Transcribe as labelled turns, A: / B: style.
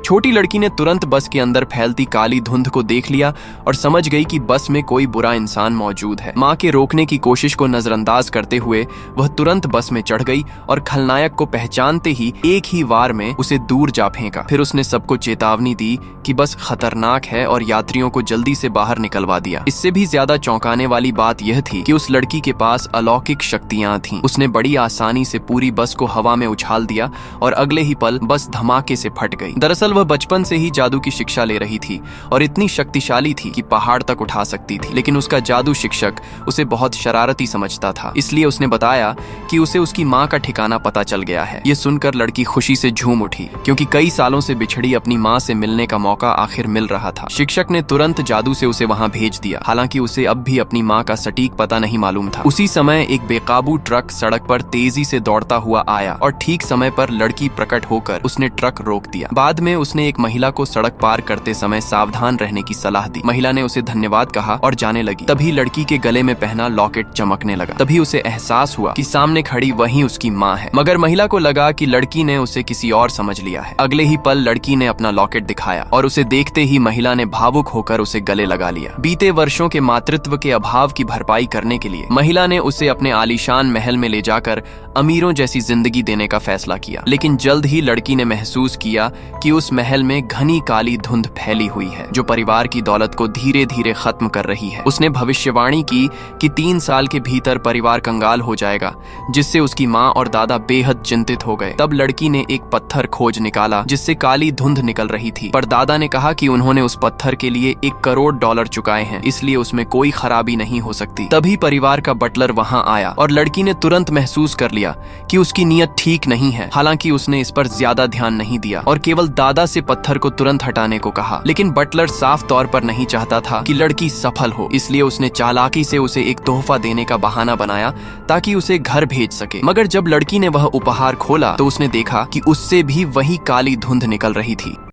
A: छोटी लड़की ने तुरंत बस के अंदर फैलती काली धुंध को देख लिया और समझ गई कि बस में कोई बुरा इंसान मौजूद है। माँ के रोकने की कोशिश को नजरअंदाज करते हुए वह तुरंत बस में चढ़ गई और खलनायक को पहचानते ही एक ही वार में उसे दूर जा फेंका। फिर उसने सबको चेतावनी दी कि बस खतरनाक है और यात्रियों को जल्दी से बाहर निकलवा दिया। इससे भी ज्यादा चौंकाने वाली बात यह थी कि उस लड़की के पास अलौकिक शक्तियां थीं। उसने बड़ी आसानी से पूरी बस को हवा में उछाल दिया और अगले ही पल बस धमाके से फट गई। दरअसल वह बचपन से ही जादू की शिक्षा ले रही थी और इतनी शक्तिशाली थी कि पहाड़ तक उठा सकती थी। लेकिन उसका जादू शिक्षक उसे बहुत शरारती समझता था, इसलिए उसने बताया कि उसे उसकी माँ का ठिकाना पता चल गया है। ये सुनकर लड़की खुशी से झूम उठी, क्योंकि कई सालों से बिछड़ी अपनी माँ से मिलने का मौका आखिर मिल रहा था। शिक्षक ने तुरंत जादू से उसे वहां भेज दिया, हालांकि उसे अब भी अपनी माँ का सटीक पता नहीं मालूम था। उसी समय एक बेकाबू ट्रक सड़क पर तेजी से दौड़ता हुआ आया और ठीक समय पर लड़की प्रकट होकर उसने ट्रक रोक दिया। बाद में उसने एक महिला को सड़क पार करते समय सावधान रहने की सलाह दी। महिला ने उसे धन्यवाद कहा और जाने लगी। तभी लड़की के गले में पहना लॉकेट चमकने लगा। तभी उसे एहसास हुआ कि सामने खड़ी वही उसकी माँ है, मगर महिला को लगा कि लड़की ने उसे किसी और समझ लिया है। अगले ही पल लड़की ने अपना लॉकेट दिखाया और उसे देखते ही महिला ने भावुक होकर उसे गले लगा लिया। बीते वर्षों के मातृत्व के अभाव की भरपाई करने के लिए महिला ने उसे अपने आलीशान महल में ले जाकर अमीरों जैसी जिंदगी देने का फैसला किया। लेकिन जल्द ही लड़की ने महसूस किया कि उस महल में घनी काली धुंध फैली हुई है, जो परिवार की दौलत को धीरे धीरे खत्म कर रही है। उसने भविष्यवाणी की कि 3 साल के भीतर परिवार कंगाल हो जाएगा, जिससे उसकी माँ और दादा बेहद चिंतित हो गए। तब लड़की ने एक पत्थर खोज निकाला जिससे काली धुंध निकल रही थी, पर दादा ने कहा कि उन्होंने उस पत्थर के लिए $1 करोड़ चुकाए हैं, इसलिए उसमें कोई खराबी नहीं हो सकती। तभी परिवार का बटलर वहां आया और लड़की ने तुरंत महसूस कर लिया कि उसकी नीयत ठीक नहीं है। हालांकि उसने इस पर ज्यादा ध्यान नहीं दिया और केवल दादा से पत्थर को तुरंत हटाने को कहा। लेकिन बटलर साफ तौर पर नहीं चाहता था कि लड़की सफल हो, इसलिए उसने चालाकी से उसे एक तोहफा देने का बहाना बनाया ताकि उसे घर भेज सके। मगर जब लड़की ने वह उपहार खोला तो उसने देखा कि उससे भी वही काली धुंध निकल रही थी।